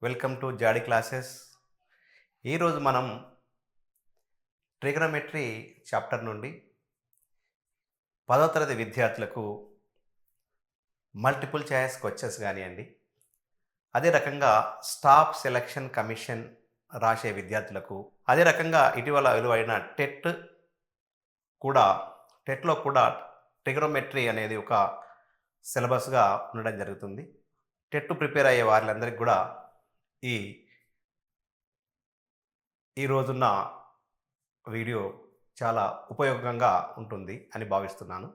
Welcome to జాడీ classes. ఈరోజు మనం trigonometry chapter నుండి 10వ తరగతి విద్యార్థులకు మల్టిపుల్ చాయిస్ క్వశ్చన్స్ కానివ్వండి, అదే రకంగా స్టాఫ్ సెలక్షన్ కమిషన్ రాసే విద్యార్థులకు, అదే రకంగా ఇటీవల వెలువడిన కూడా టెట్లో కూడా ట్రిగనోమెట్రీ అనేది ఒక సిలబస్గా ఉండడం జరుగుతుంది. టెట్ ప్రిపేర్ అయ్యే వారందరికీ కూడా ఈ ఈ రోజున్న వీడియో చాలా ఉపయోగంగా ఉంటుంది అని భావిస్తున్నాను.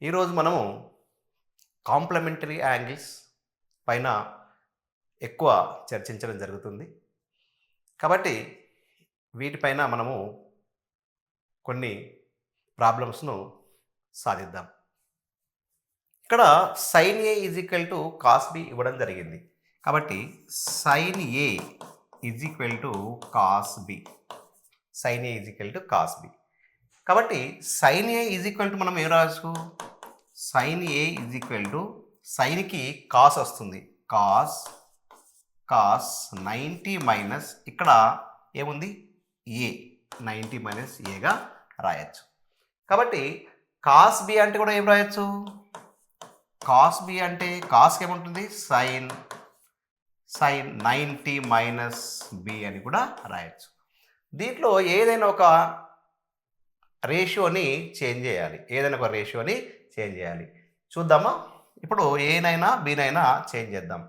ఈరోజు మనము కాంప్లిమెంటరీ యాంగిల్స్ పైన ఎక్కువ చర్చించడం జరుగుతుంది. కాబట్టి వీటిపైన మనము కొన్ని ప్రాబ్లమ్స్ను సాధిద్దాం. ఇక్కడ sine A is equal to cos B ఇవ్వడం జరిగింది. కాబట్టి sine A is equal to cos B, sine A is equal to cos B. కాబట్టి sine A is equal to మనం ఏం రాసు, sine A is equal to సైన్కి cos వస్తుంది, cos 90 minus ఇక్కడ ఏముంది ఏ, 90 మైనస్ ఏగా రాయొచ్చు. కాబట్టి కాస్ బి అంటే కూడా ఏం రాయొచ్చు, కాస్ బి అంటే కాస్కి ఏముంటుంది సైన్ 90 మైనస్ బి అని కూడా రాయొచ్చు. దీంట్లో ఏదైనా ఒక రేషియోని చేంజ్ చేయాలి, చూద్దామా. ఇప్పుడు ఏనైనా బీనైనా చేంజ్ చేద్దాం.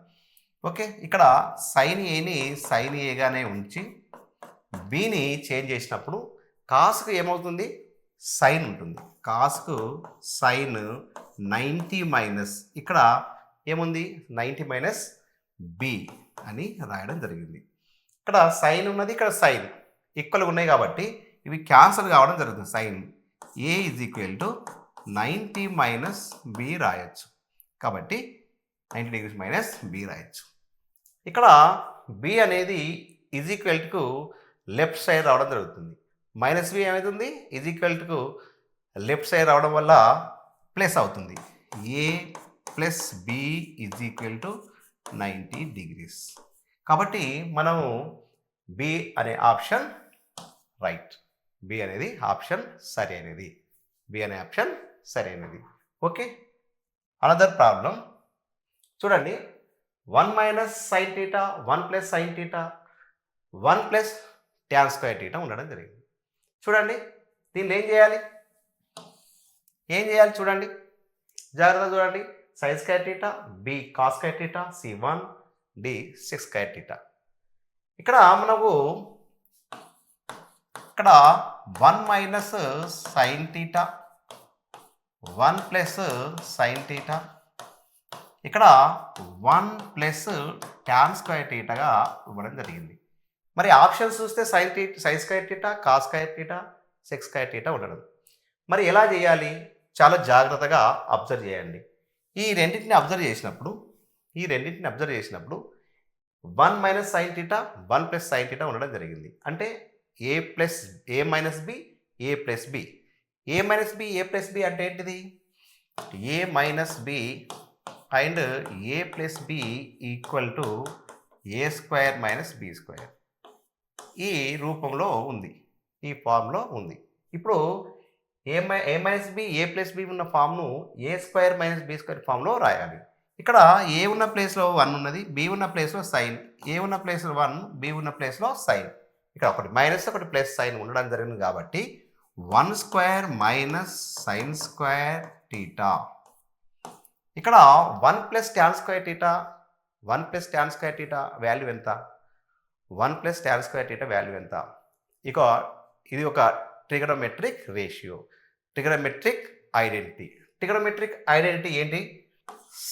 ఓకే, ఇక్కడ సైన్ ఏని సైన్ ఏగానే ఉంచి బీని చేంజ్ చేసినప్పుడు కాస్కు ఏమవుతుంది సైన్ ఉంటుంది, కాస్కు సైన్ 90 మైనస్ ఇక్కడ ఏముంది 90 మైనస్ బి అని రాయడం జరిగింది. ఇక్కడ సైన్ ఉన్నది, ఇక్కడ సైన్ ఈక్వల్గా ఉన్నాయి కాబట్టి ఇవి క్యాన్సల్ కావడం జరుగుతుంది. Sine A is equal to 90 minus B రాయొచ్చు. కాబట్టి 90 డిగ్రీస్ మైనస్ బి రాయొచ్చు. ఇక్కడ బి అనేది is equal to left side రావడం జరుగుతుంది. మైనస్ బి ఏమవుతుంది is equal to left side రావడం వల్ల ప్లస్ అవుతుంది. A plus B is equal to 90 degrees. కాబట్టి మనము బి అనే ఆప్షన్ రైట్, బి అనేది ఆప్షన్ సరైనది, బి అనే ఆప్షన్ సరైనది. ఓకే, అనదర్ ప్రాబ్లం చూడండి. 1 minus sine theta, 1 plus sine theta, 1 plus tan square theta ఉండడం జరిగింది. చూడండి దీన్ని ఏం చేయాలి చూడండి, జాగ్రత్తగా చూడండి. Sine square theta, B cos square theta, C 1, D sec square theta. ఇక్కడ మనకు 1 minus sine theta, 1 plus sine theta, ఇక్కడ 1 ప్లస్ ట్యాన్ స్క్వేర్ టీటాగా ఇవ్వడం జరిగింది. మరి ఆప్షన్స్ చూస్తే sine square theta, cos square theta, sec square theta ఉండడం. మరి ఎలా చేయాలి, చాలా జాగ్రత్తగా అబ్జర్వ్ చేయండి. ఈ రెండింటిని అబ్జర్వ్ చేసినప్పుడు 1 minus sine theta, 1 plus sine theta ఉండడం జరిగింది. అంటే A minus B, A plus B. A minus B, A plus B అంటే ఏంటిది, A minus B and A plus B equal to A square minus B square. ఈ రూపంలో ఉంది, ఈ ఫామ్లో ఉంది. ఇప్పుడు A minus B, A plus B ఉన్న ఫామ్ను A square minus B square ఫామ్లో రాయాలి. ఇక్కడ ఏ ఉన్న ప్లేస్లో 1 ఉన్నది, బి ఉన్న ప్లేస్లో సైన్, ఏ ఉన్న ప్లేస్లో 1, బి ఉన్న ప్లేస్లో సైన్. ఇక్కడ ఒకటి మైనస్ ఒకటి ప్లస్ సైన్ ఉండడం జరిగింది కాబట్టి 1 square minus sine square theta. ఇక్కడ 1 plus tan square theta, 1 plus tan square theta value ఎంత, 1 plus tan square theta value ఎంత. ఇక ఇది ఒక ట్రిగనోమెట్రిక్ రేషియో, ట్రిగనోమెట్రిక్ ఐడెంటిటీ ఏంటి,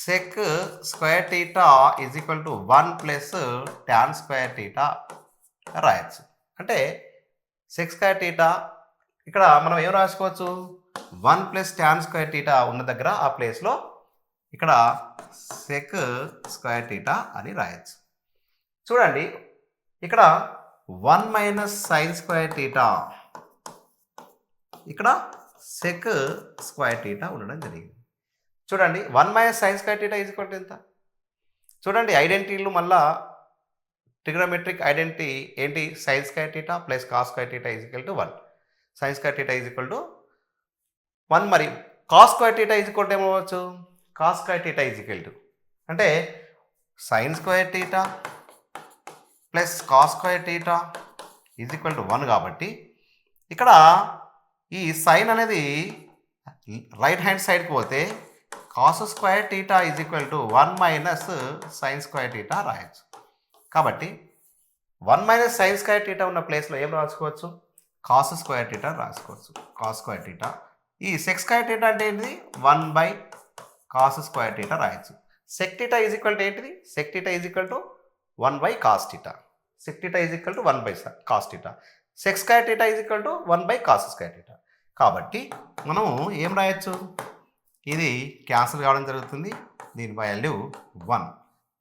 sec square theta is equal to 1 plus tan square theta రాయొచ్చు. అంటే check square theta ఇక్కడ మనం ఏం రాసుకోవచ్చు, 1 ప్లస్ ట్యాన్ స్క్వేర్ టీటా ఉన్న దగ్గర ఆ ప్లేస్లో ఇక్కడ సెక్ స్క్వేర్ టీటా అని రాయొచ్చు. చూడండి ఇక్కడ 1 మైనస్ సైన్ స్క్వేర్ టీటా, ఇక్కడ సెక్ స్క్వేర్ టీటా ఉండడం జరిగింది. చూడండి 1 minus sine square theta is equal to ఎంత, చూడండి ఐడెంటిటీలు మళ్ళా ట్రిగ్నోమెట్రిక్ ఐడెంటిటీ ఏంటి sine square theta plus cos square theta is equal to 1. Sine square theta is equal to 1 మరి cos square theta is equal to ఏమవచ్చు cos square theta is equal to అంటే sine square theta plus cos square theta is equal to 1 కాబట్టి ఇక్కడ ఈ sign అనేది right hand సైడ్కి పోతే cos square theta is equal to 1 minus sine square theta రాయొచ్చు. కాబట్టి 1 మైనస్ సైన్ స్క్వేర్ థీటా ఉన్న ప్లేస్లో ఏం రాసుకోవచ్చు కాస్ స్క్వేర్ థీటా రాసుకోవచ్చు. కాస్ స్క్వేర్ థీటా ఈ సెక్ స్క్వేర్ థీటా అంటే ఏంటిది 1 బై కాస్ స్క్వేర్ థీటా రాయొచ్చు. Sec theta is equal to ఏంటిది sec theta is equal to 1 by cos theta. Sec theta is equal to 1 by cos theta. Sec square theta is equal to 1 by cos square theta. కాబట్టి మనం ఏం రాయొచ్చు ఇది cancel కావడం జరుగుతుంది. దీని value 1.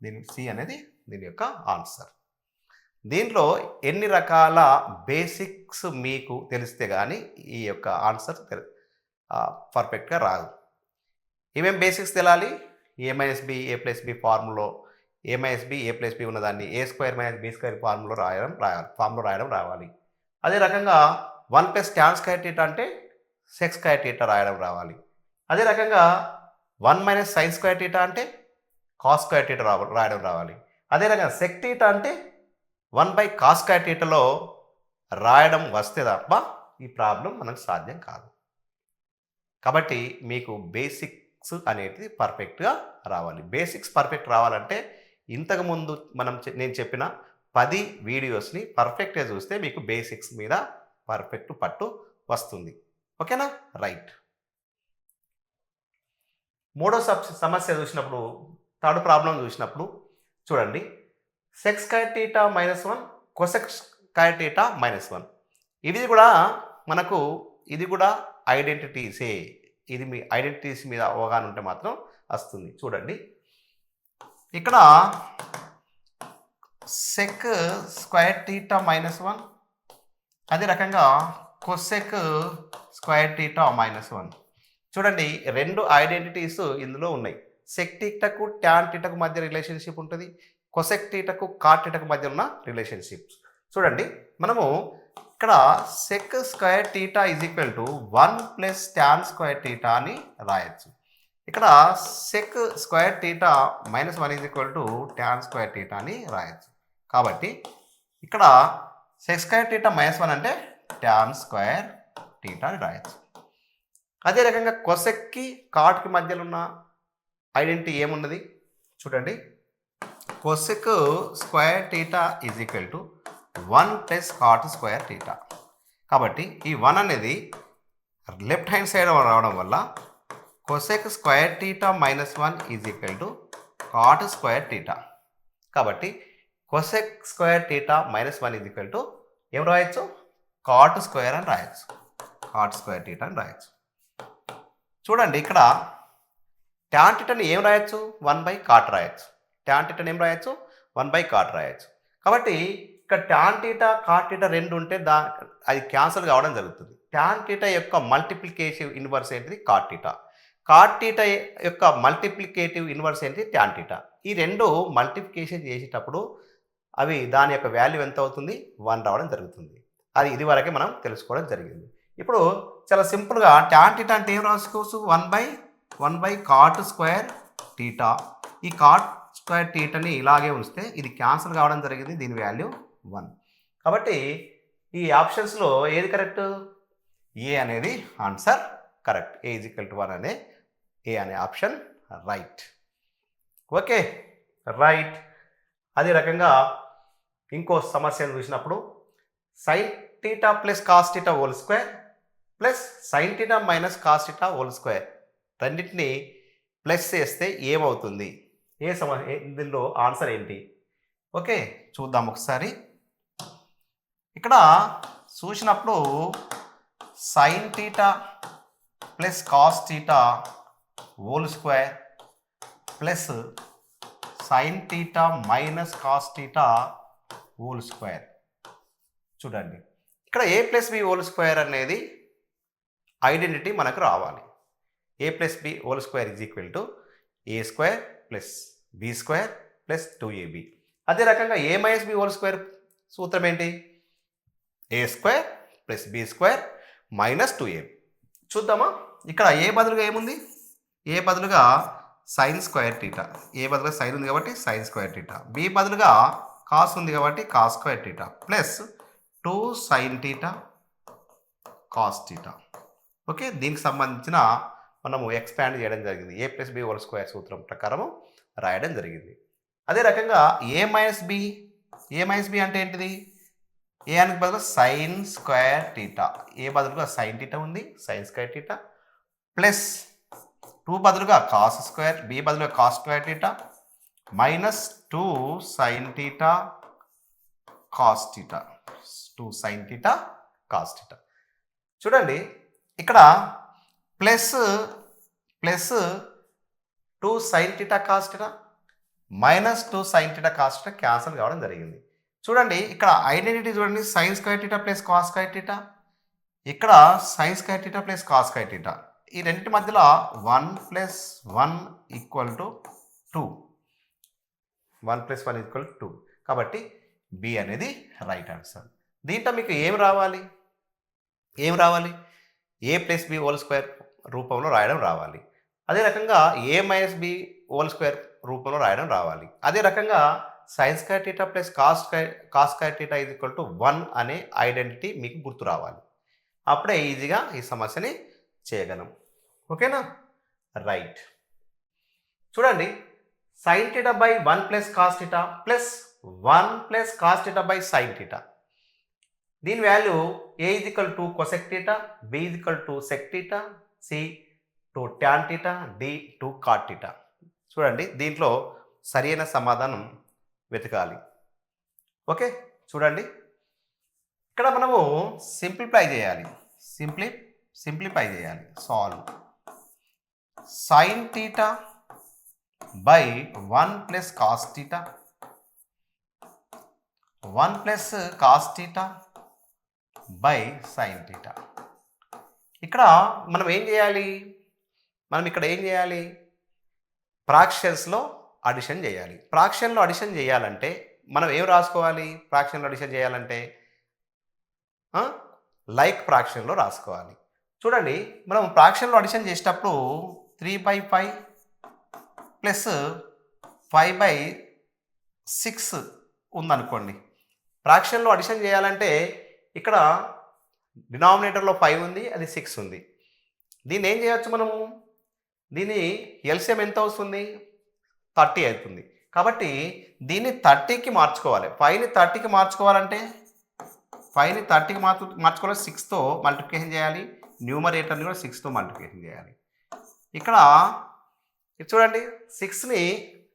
దీని సి అనేది దీని యొక్క ఆన్సర్. దీంట్లో ఎన్ని రకాల బేసిక్స్ మీకు తెలిస్తే కానీ ఈ యొక్క ఆన్సర్ పర్ఫెక్ట్గా రాదు. ఏమేం basics తెలాలి A minus B A plus B ఫార్ములో A minus B A plus B ఉన్నదాన్ని ఏ స్క్వేర్ మైనస్ బి స్క్వేర్ ఫార్ములో రాయడం రావాలి. అదే రకంగా 1 ప్లస్ ట్యాన్ స్క్వేర్ థీటా అంటే సెక్ స్క్వేర్ థీటా రాయడం రావాలి. అదే రకంగా 1 మైనస్ సైన్ స్క్వేర్ థీటా అంటే కాస్ స్క్వేర్ థీటా రాయడం రావాలి. అదే రకంగా సెక్ థీటా అంటే 1 బై కాస్ స్క్వేర్ థీటాలో రాయడం వస్తే తప్ప ఈ ప్రాబ్లం మనకు సాధ్యం కాదు. కాబట్టి మీకు బేసిక్స్ అనేది పర్ఫెక్ట్గా రావాలి. బేసిక్స్ పర్ఫెక్ట్ రావాలంటే ఇంతకుముందు నేను చెప్పిన 10 వీడియోస్ని పర్ఫెక్ట్గా చూస్తే మీకు బేసిక్స్ మీద పర్ఫెక్ట్ పట్టు వస్తుంది. ఓకేనా రైట్. మూడో సమస్య చూసినప్పుడు థర్డ్ ప్రాబ్లం చూసినప్పుడు చూడండి sec square theta -1 cosec square theta -1 ఇది కూడా ఐడెంటిటీసే. ఇది మీ ఐడెంటిటీస్ మీద అవగాహన ఉంటే మాత్రం వస్తుంది. చూడండి ఇక్కడ సెక్ స్క్వేర్ థీటా -1 అదే రకంగా కొసెక్ స్క్వేర్ థీటా -1 చూడండి రెండు ఐడెంటిటీస్ ఇందులో ఉన్నాయి. సెక్ థీటాకు ట్యాన్ థీటాకు మధ్య రిలేషన్షిప్ ఉంటుంది. కొసెక్ థీటాకు కాట్ థీటాకు మధ్య ఉన్న రిలేషన్షిప్స్ చూడండి. మనము ఇక్కడ sec square theta is equal to 1 plus tan square theta అని రాయొచ్చు. ఇక్కడ sec square theta -1 is equal to tan square theta అని రాయొచ్చు. కాబట్టి ఇక్కడ సెక్ స్క్వేర్ థీటా -1 అంటే ట్యాన్ స్క్వేర్ థీటా అని రాయొచ్చు. అదే రకంగా కొసెక్కి కాట్కి మధ్యలో ఉన్న ఐడెంటిటీ ఏమున్నది చూడండి. Cosec square theta is equal to 1 plus cot square theta. కాబట్టి ఈ 1 అనేది లెఫ్ట్ హ్యాండ్ సైడ్ రావడం వల్ల cosec square theta -1 is equal to cot square theta. కాబట్టి cosec square theta -1 is equal to ఏం రాయొచ్చు కాట్ స్క్వేర్ అని రాయొచ్చు. కాట్ స్క్వేర్ థీటా అని రాయొచ్చు. చూడండి ఇక్కడ ట్యాన్ థీటాని ఏం రాయొచ్చు 1 బై కాట్ రాయొచ్చు. ట్యాన్ థీటాని ఏం రాయొచ్చు 1 బై కాట్ రాయొచ్చు. కాబట్టి ఇక్కడ ట్యాన్ థీటా కాట్ థీటా రెండు ఉంటే అది క్యాన్సిల్ కావడం జరుగుతుంది. ట్యాన్ థీటా యొక్క మల్టిప్లికేటివ్ ఇన్వర్స్ ఏంటిది కాట్ థీటా. కాట్ థీటా యొక్క మల్టిప్లికేటివ్ ఇన్వర్స్ ఏంటిది ట్యాన్ థీటా. ఈ రెండు మల్టిప్లికేషన్ చేసేటప్పుడు అవి దాని యొక్క వాల్యూ ఎంత అవుతుంది 1 రావడం జరుగుతుంది. అది ఇదివరకే మనం తెలుసుకోవడం జరిగింది. ఇప్పుడు చాలా సింపుల్గా ట్యాన్ థీటా అంటే ఏం రాసుకోవచ్చు 1 బై కాట్ స్క్వేర్ థీటా. ఈ కాట్ స్క్వేర్ థీటాని ఇలాగే ఉంచితే ఇది క్యాన్సిల్ కావడం జరిగింది. దీని వాల్యూ 1. కాబట్టి ఈ ఆప్షన్స్లో ఏది కరెక్ట్ ఏ అనేది answer correct. A is equal to 1 అనే ఏ అనే ఆప్షన్ రైట్. Okay right. అదే రకంగా ఇంకో సమస్యను చూసినప్పుడు sine theta plus cos theta whole square plus sine theta minus cos theta whole square రెండింటిని ప్లస్ చేస్తే ఏమవుతుంది దీనిలో ఆన్సర్ ఏంటి? ఓకే చూద్దాం ఒకసారి. ఇక్కడ చూసినప్పుడు sine theta plus cos theta whole square plus sine theta minus cos theta whole square. చూడండి ఇక్కడ A plus B whole square అనేది ఐడెంటిటీ మనకు రావాలి. A plus B whole square is equal to A square plus B square plus 2ab. అదే రకంగా a minus B whole square సూత్రం ఏంటి? a square plus B square minus 2ab. చూద్దామా? ఇక్కడ ఏ బదులుగా ఏముంది? ఏ బదులుగా సైన్ స్క్వేర్ టీటా. ఏ బదులుగా సైన్ ఉంది కాబట్టి సైన్ స్క్వేర్ టీటా. బి బదులుగా కాస్ ఉంది కాబట్టి cos square theta plus 2 sine theta cos theta. Okay, దీనికి సంబంధించిన మనము ఎక్స్పాండ్ చేయడం జరిగింది. ఏ ప్లస్ బి హోల్ స్క్వేర్ సూత్రం ప్రకారము రాయడం జరిగింది. అదే రకంగా ఏ minus B. A minus B అంటే ఏంటిది? ఏ అని బదులు సైన్ స్క్వేర్ టీటా. ఏ బదులుగా సైన్ టీటా ఉంది, సైన్ స్క్వేర్ టీటా ప్లస్ 2 బదులుగా కాస్ స్క్వేర్, బి బదులుగా cos square theta minus 2 sine theta cos theta. 2 sine theta cos theta. చూడండి ఇక్కడ plus 2 sine theta cos theta minus 2 sine theta cos theta cancel కావడం జరిగింది. చూడండి ఇక్కడ identity చూడండి, sine square theta plus cos square theta, ఇక్కడ sine square theta plus cos square theta. ఈ రెండింటి మధ్యలో 1 + 1 = 2. 1 + 1 = 2. కాబట్టి బి అనేది రైట్ ఆన్సర్. దీంట్లో మీకు ఏం రావాలి? A plus B whole square రూపంలో రాయడం రావాలి. అదే రకంగా ఏ మైనస్ బి హోల్ స్క్వేర్ రూపంలో రాయడం రావాలి. అదే రకంగా sign square theta plus cos square theta = 1 అనే ఐడెంటిటీ మీకు గుర్తు రావాలి. అప్పుడే ఈజీగా ఈ సమస్యని చేయగలం. ఓకేనా? రైట్. చూడండి sine theta by 1 + cos theta plus 1 + cos theta by sine theta. దీని value a = cosec theta, b = sec theta, c to tan theta, d to cot theta. చూడండి దీంట్లో సరైన సమాధానం వెతకాలి. ఓకే, చూడండి ఇక్కడ మనము సింప్లిఫై చేయాలి. Solve sign theta by 1 + cos theta 1 + cos theta by sine theta. ఇక్కడ మనం ఏం చేయాలి? ఫ్రాక్షన్స్లో అడిషన్ చేయాలి. ఫ్రాక్షన్లో అడిషన్ చేయాలంటే మనం ఏం రాసుకోవాలి? ఫ్రాక్షన్లో అడిషన్ చేయాలంటే లైక్ ఫ్రాక్షన్లో రాసుకోవాలి. చూడండి మనం ఫ్రాక్షన్లో అడిషన్ చేసేటప్పుడు 3/5 ప్లస్ 5/6 ఉందనుకోండి. ఫ్రాక్షన్లో అడిషన్ చేయాలంటే ఇక్కడ డినామినేటర్లో 5 ఉంది, అది 6 ఉంది. దీన్ని ఏం చేయొచ్చు మనము? దీని ఎల్సిఎం ఎంత వస్తుంది? 30 అవుతుంది. కాబట్టి దీన్ని 30కి మార్చుకోవాలి. 5ని 30కి మార్చుకోవాలంటే మార్చుకోవాలి 6తో మల్టిప్లికేషన్ చేయాలి. న్యూమరేటర్ని కూడా 6తో మల్టిప్లికేషన్ చేయాలి. ఇక్కడ చూడండి 6ని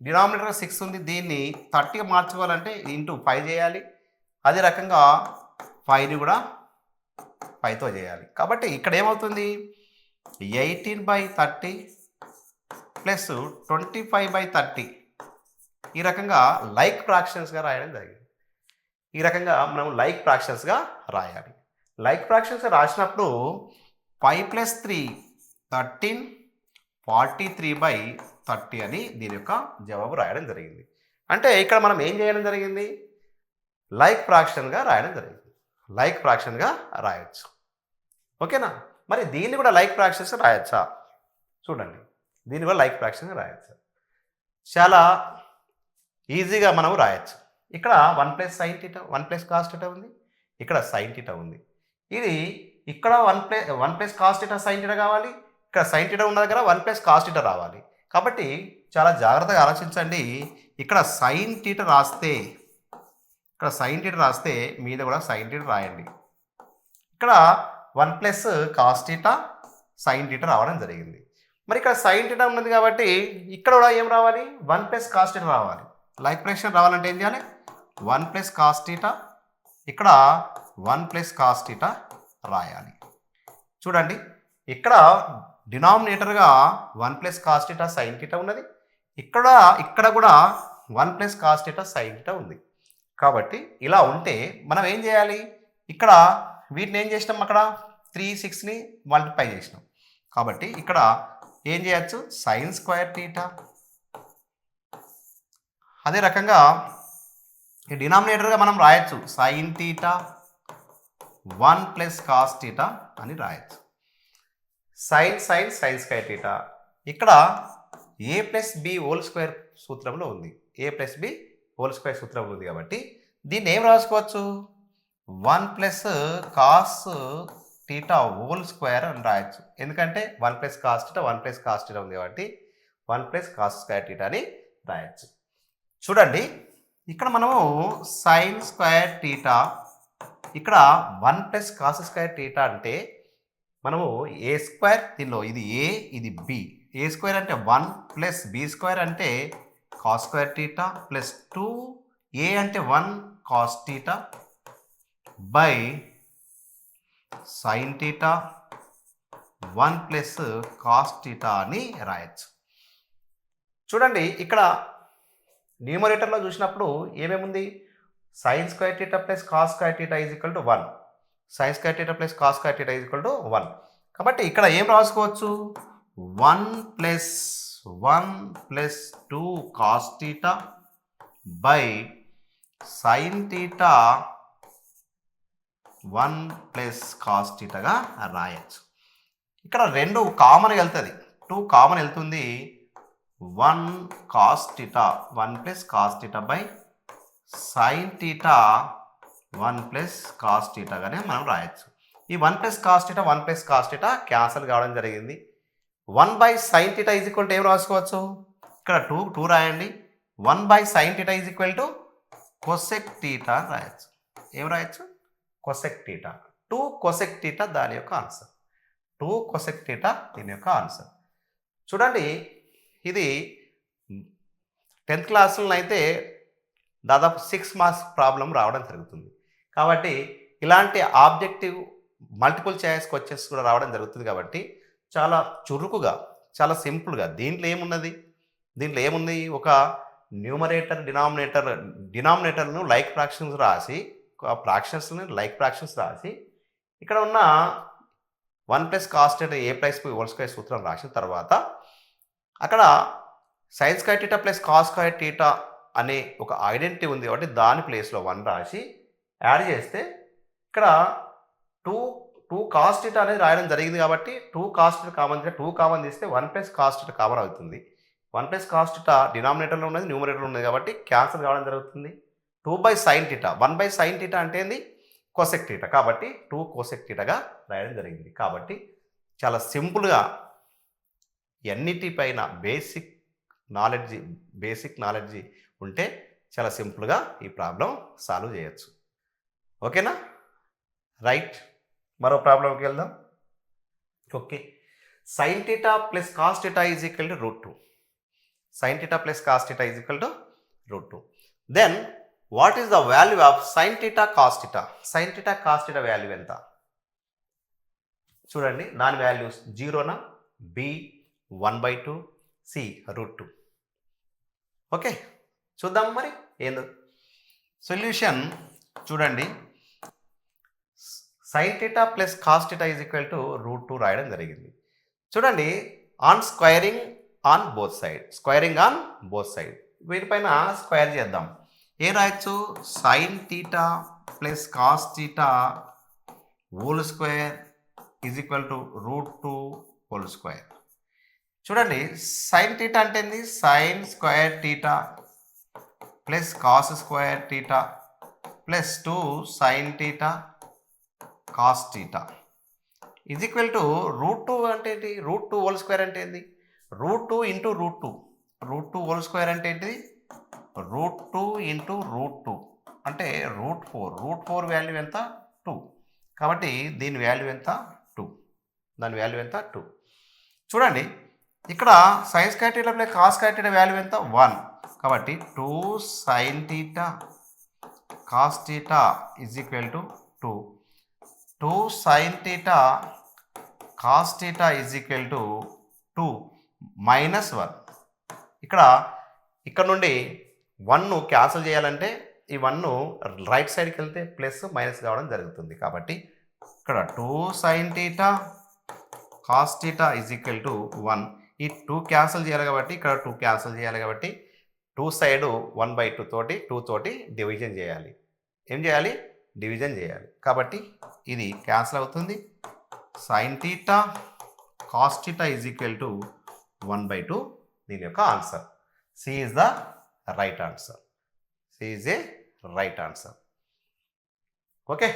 డినామినేటర్ 6 ఉంది, దీన్ని 30కి మార్చుకోవాలంటే × 5 చేయాలి. అదే రకంగా 5ని కూడా 5తో చేయాలి. కాబట్టి ఇక్కడ ఏమవుతుంది? 18/30 ప్లస్ 25/30. ఈ రకంగా లైక్ ఫ్రాక్షన్స్గా రాయడం జరిగింది. ఈ రకంగా మనం లైక్ ఫ్రాక్షన్స్గా రాయాలి. లైక్ ఫ్రాక్షన్స్గా రాసినప్పుడు 5 + 3 13 43/30 అని దీని యొక్క జవాబు రాయడం జరిగింది. అంటే ఇక్కడ మనం ఏం చేయడం జరిగింది? లైక్ ఫ్రాక్షన్గా రాయడం జరిగింది. లైక్ ఫ్రాక్షన్గా రాయొచ్చు. ఓకేనా? మరి దీన్ని కూడా లైక్ ఫ్రాక్షన్స్గా రాయొచ్చా? చూడండి దీన్ని కూడా లైక్ ఫ్రాక్షన్గా రాయొచ్చు. చాలా ఈజీగా మనం రాయొచ్చు. ఇక్కడ 1 + సైన్ టీటా 1 + కాస్ టీటా ఉంది, ఇక్కడ సైన్ టీటా ఉంది. ఇది ఇక్కడ 1 + కాస్ టీటా సైన్ టీటా కావాలి, ఇక్కడ సైన్ టీటా ఉన్న దగ్గర 1 + కాస్ టీటా రావాలి. కాబట్టి చాలా జాగ్రత్తగా ఆలోచించండి. ఇక్కడ సైన్ టీటా రాస్తే మీద కూడా సైన్ టీటా రాయండి. ఇక్కడ 1 + కాస్ టీటా సైన్ టీటా రావడం జరిగింది. మరి ఇక్కడ సైన్ టీటా ఉన్నది కాబట్టి ఇక్కడ కూడా ఏం రావాలి? 1 + కాస్ టీటా రావాలి. లైక్ ఫ్రాక్షన్ రావాలంటే ఏం చేయాలి? 1 + కాస్ టీటా, ఇక్కడ 1 + కాస్ టీటా రాయాలి. చూడండి ఇక్కడ డినామినేటర్గా 1 + కాస్ టీటా సైన్ టీటా ఉన్నది, ఇక్కడ కూడా 1 + కాస్ టీటా సైన్ టీటా ఉంది. కాబట్టి ఇలా ఉంటే మనం ఏం చేయాలి? ఇక్కడ వీటిని ఏం చేసినాం? అక్కడ 3, 6ని మల్టిప్లై చేసినాం. కాబట్టి ఇక్కడ ఏం చేయొచ్చు? సైన్ స్క్వేర్ టీటా అదే రకంగా ఈ డినామినేటర్గా మనం రాయొచ్చు sine theta 1 plus cos theta అని రాయొచ్చు. సైన్ స్క్వేర్ థీటా ఇక్కడ A plus B whole square సూత్రంలో ఉంది. ఏ ప్లస్ బి హోల్ స్క్వేర్ సూత్రంలో ఉంది కాబట్టి దీన్ని ఏం రాసుకోవచ్చు 1 plus cos theta whole square అని రాయొచ్చు. ఎందుకంటే 1 plus cos theta 1 plus cos theta ఉంది కాబట్టి 1 ప్లస్ కాస్ స్క్వేర్ థీటా అని రాయొచ్చు. చూడండి ఇక్కడ మనము సైన్ స్క్వేర్ థీటా ఇక్కడ 1 ప్లస్ కాస్ స్క్వేర్ థీటా అంటే మనము ఏ స్క్వేర్ దీనిలో ఇది ఏ ఇది బి. ఏ స్క్వేర్ అంటే 1 ప్లస్ బి స్క్వేర్ అంటే cos square theta plus 2 A అంటే 1 cos theta by sine theta 1 plus cos theta అని రాయొచ్చు. చూడండి ఇక్కడ న్యూమరేటర్లో చూసినప్పుడు ఏమేముంది sine square theta plus cos square theta is equal to 1. Sine square theta plus cos square theta is equal to 1. కాబట్టి ఇక్కడ ఏం రాసుకోవచ్చు 1 plus 2 cos theta by sine theta 1 plus cos థీటాగా రాయొచ్చు. ఇక్కడ 2 కామన్ వెళ్తుంది 2 కామన్ వెళ్తుంది 1 cos theta 1 plus cos theta by sine theta 1 plus cos థీటాగానే మనం రాయొచ్చు. ఈ 1 plus cos theta 1 plus cos theta cancel కావడం జరిగింది. 1 by sine theta is equal to ఏం రాసుకోవచ్చు ఇక్కడ 2 రాయండి. 1 by sine theta is equal to cosec theta రాయొచ్చు. ఏం రాయొచ్చు కొసెక్ థీటా. 2 కొసెక్ థీటా దాని యొక్క ఆన్సర్. 2 కొసెక్ థీటా దీని యొక్క ఆన్సర్. చూడండి ఇది 10th క్లాసులో అయితే దాదాపు 6 మార్క్స్ ప్రాబ్లం రావడం జరుగుతుంది. కాబట్టి ఇలాంటి ఆబ్జెక్టివ్ మల్టిపుల్ చాయిస్ క్వశ్చన్స్ కూడా రావడం జరుగుతుంది. కాబట్టి చాలా చురుకుగా చాలా సింపుల్గా దీంట్లో ఏముంది ఒక న్యూమరేటర్ డినామినేటర్ను లైక్ ఫ్రాక్షన్స్ రాసి ఫ్రాక్షన్స్ని లైక్ ఫ్రాక్షన్స్ రాసి ఇక్కడ ఉన్న 1 ప్లస్ కాస్ థీటా ఏ ప్లస్ బి హోల్ స్క్వేర్ సూత్రం రాసిన తర్వాత అక్కడ sign square theta plus cos square theta అనే ఒక ఐడెంటిటీ ఉంది కాబట్టి దాని ప్లేస్లో 1 రాసి యాడ్ చేస్తే ఇక్కడ 2 కాస్ థీటా అనేది రాయడం జరిగింది కాబట్టి 2 కాస్ థీటా కామన్ 2 కామన్ తీస్తే 1 ప్లస్ కాస్ థీటా కామన్ అవుతుంది. 1 ప్లస్ కాస్ థీటా డినామినేటర్లో ఉన్నది న్యూమరేటర్లో ఉన్నది కాబట్టి క్యాన్సల్ కావడం జరుగుతుంది. 2 by sine theta 1 by sine theta అంటే ఏంది కొసెక్ థీటా కాబట్టి 2 కొసెక్ థీటాగా రాయడం జరిగింది. కాబట్టి చాలా సింపుల్గా ఎన్నిటిపైన బేసిక్ నాలెడ్జి ఉంటే చాలా సింపుల్గా ఈ ప్రాబ్లం సాల్వ్ చేయొచ్చు. ఓకేనా రైట్. మరో ప్రాబ్లంకి వెళ్దాం. Okay sine theta plus cos theta is equal to √2. Sine theta plus cos theta is equal to √2. Then what is the value of sine theta cos theta. Sine theta cos theta value ఎంత చూడండి. దాని values 0నా B 1/2 C √2. Okay చూద్దాం మరి ఏందో solution. చూడండి sine theta plus cos theta is equal to √2 రాయడం జరిగింది. చూడండి on squaring on both side వీటిపైన స్క్వేర్ చేద్దాం. ఏం రాయొచ్చు sine theta plus cos theta whole square is equal to √2 whole square. చూడండి సైన్ థీటా అంటే ఏంది sign square theta plus cos square theta plus 2 sine theta cos theta is equal to √2 అంటే ఏంటి √2 whole square అంటే ఏంది √2 into √2 whole square అంటే ఏంటిది √2 into √2 అంటే √4 వాల్యూ ఎంత 2 కాబట్టి దీని వాల్యూ ఎంత 2. దాని వాల్యూ ఎంత 2. చూడండి ఇక్కడ sine square theta plus cos square theta value ఎంత 1 కాబట్టి 2 sine theta cos theta is equal to 2 sine theta cos theta is equal to 2 minus 1. ఇక్కడ నుండి 1 క్యాన్సిల్ చేయాలంటే ఈ 1 రైట్ సైడ్కి వెళ్తే ప్లస్ మైనస్ కావడం జరుగుతుంది. కాబట్టి ఇక్కడ 2 sine theta cos theta is equal to 1. ఈ 2 క్యాన్సిల్ చేయాలి కాబట్టి ఇక్కడ 2 క్యాన్సిల్ చేయాలి కాబట్టి 2 సైడు 1/2 తోటి 2 తోటి డివిజన్ చేయాలి. ఏం చేయాలి? డివిజన్ చేయాలి. కాబట్టి ఇది క్యాన్సిల్ అవుతుంది. Sine theta cos theta is equal to 1/2 దీని యొక్క answer. C is the right answer. C is a right answer. Okay.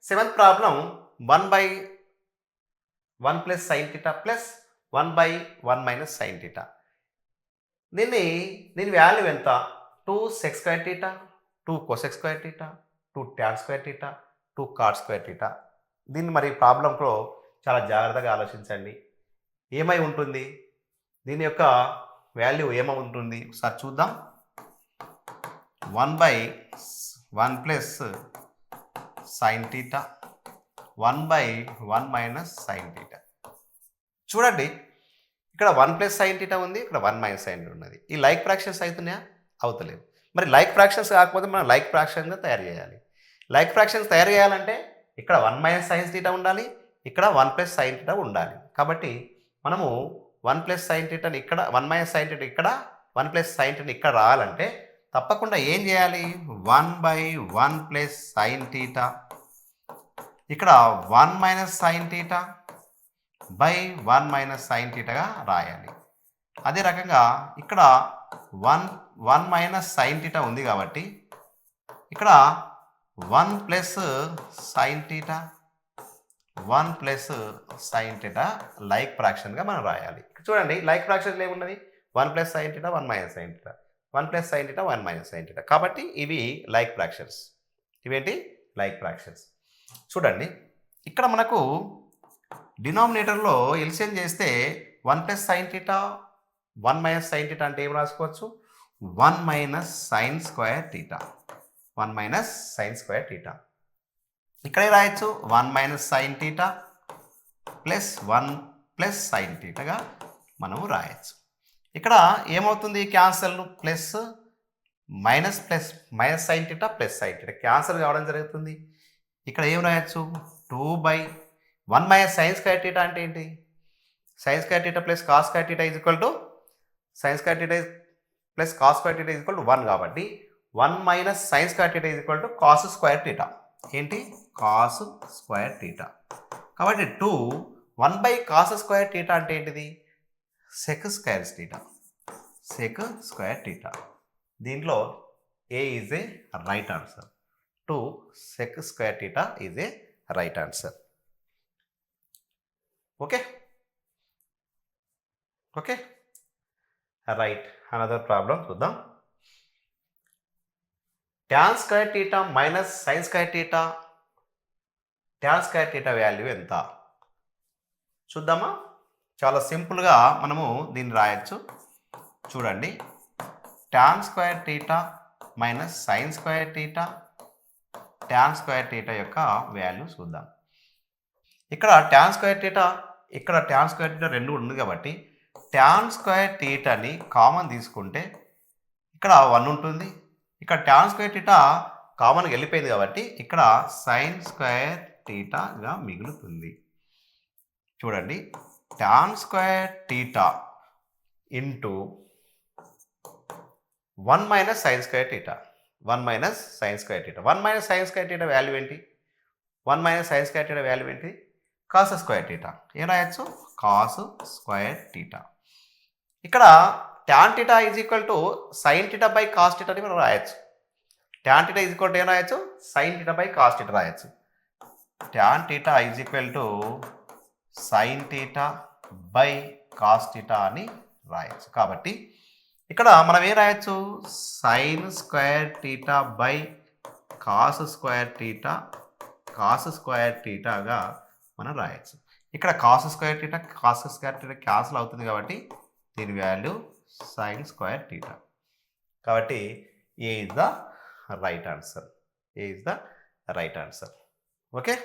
7th problem 1/1 plus sine theta plus 1/1 minus sine theta. దీని వాల్యూ ఎంత? 2 sec square theta, 2 cosec square theta, 2 tan square theta, 2 cot square theta. దీన్ని మరి ప్రాబ్లంలో చాలా జాగ్రత్తగా ఆలోచించండి. ఏమై ఉంటుంది? దీని యొక్క వాల్యూ ఏమై ఉంటుంది ఒకసారి చూద్దాం. 1/1 plus sine theta, 1/1 minus sine theta. చూడండి, ఇక్కడ 1 ప్లస్ సైన్ థీటా ఉంది, ఇక్కడ 1 మైనస్ సైన్ ఉన్నది. ఈ లైక్ ఫ్రాక్షన్స్ అవుతున్నాయా? అవుతలేవు. మరి లైక్ ఫ్రాక్షన్స్ కాకపోతే మనం లైక్ ఫ్రాక్షన్గా తయారు చేయాలి. లైక్ ఫ్రాక్షన్స్ తయారు చేయాలంటే ఇక్కడ 1 మైనస్ సైన్ థీటా ఉండాలి, ఇక్కడ 1 ప్లస్ సైన్ థీటా ఉండాలి. కాబట్టి మనము 1 ప్లస్ సైన్ థీటాని ఇక్కడ, 1 మైనస్ సైన్ థీటా ఇక్కడ, 1 ప్లస్ సైన్ థీటా ఇక్కడ రావాలంటే తప్పకుండా ఏం చేయాలి? 1/1 ప్లస్ సైన్ థీటా, ఇక్కడ 1 minus sine theta by 1 minus sine థీటాగా రాయాలి. అదే రకంగా ఇక్కడ 1 మైనస్ సైన్ థీటా ఉంది కాబట్టి ఇక్కడ 1 plus sine theta, 1 plus sine theta like ఫ్రాక్షన్గా మనం రాయాలి. చూడండి, లైక్ ఫ్రాక్షన్లో ఏమున్నది? 1 plus sine theta, 1 minus sine theta, 1 plus sine theta, 1 minus sine theta. కాబట్టి ఇవి లైక్ ఫ్రాక్షన్స్. ఇవేంటి? Like fractions. చూడండి, ఇక్కడ మనకు డినామినేటర్లో ఎల్సిఎం చేస్తే 1 plus sine theta, 1 minus sine theta అంటే ఏం రాసుకోవచ్చు? 1 minus sine square theta, 1 minus sine square theta. ఇక్కడే రాయొచ్చు 1 minus sine theta plus 1 plus sine థీటాగా మనము రాయొచ్చు. ఇక్కడ ఏమవుతుంది? Cancel, plus minus plus minus sine theta plus sine theta cancel కావడం జరుగుతుంది. ఇక్కడ ఏం రాయొచ్చు? 2/1 మైనస్ సైన్ స్క్వేర్ థీటా అంటే ఏంటి? Sine square theta plus cos square theta is equal to sine square theta plus cos square theta is equal to 1 కాబట్టి 1 minus sine square theta is equal to cos square theta. ఏంటి? Cos square theta. కాబట్టి 1 by cos square theta అంటే ఏంటిది? Sec square theta, sec square theta. దీంట్లో A is a right answer. 2 sec square theta is a right answer. Okay okay right. Another problem చూద్దాం. Tan square theta minus sine square theta, tan square theta value ఎంత? చూద్దామా? చాలా సింపుల్గా మనము దీన్ని రాయొచ్చు. చూడండి, tan square theta minus sine square theta, tan square theta యొక్క వాల్యూ చూద్దాం. ఇక్కడ ట్యాన్ స్క్వేర్ థీటా, ఇక్కడ ట్యాన్ స్క్వేర్ థీటా రెండు ఉంది కాబట్టి ట్యాన్ స్క్వేర్ థీటాని కామన్ తీసుకుంటే ఇక్కడ 1 ఉంటుంది. ఇక్కడ ట్యాన్ స్క్వేర్ థీటా కామన్గా వెళ్ళిపోయింది కాబట్టి ఇక్కడ సైన్ స్క్వేర్ థీటాగా మిగులుతుంది. చూడండి, tan square theta into 1 minus sine square theta, 1 minus sine square theta. 1 minus sine square theta value ఏంటి? 1 minus sine square theta value ఏంటి? Cos square theta. ఏం రాయొచ్చు? Cos square theta. ఇక్కడ tan theta is equal to sine theta by cos theta అని మనం రాయొచ్చు. Tan theta is equal to ఏం రాయొచ్చు? Sine theta by cos theta రాయొచ్చు. Tan theta is equal to sine theta by cos theta అని రాయొచ్చు. కాబట్టి ఇక్కడ మనం ఏం రాయొచ్చు? Sine square theta by cos square theta, cos square థీటాగా మనం రాయొచ్చు. ఇక్కడ కాస్ స్క్వేర్ థీటా క్యాన్సిల్ అవుతుంది కాబట్టి దీని వాల్యూ సైన్ స్క్వేర్ థీటా. కాబట్టి A is the right answer. A is the right answer. Okay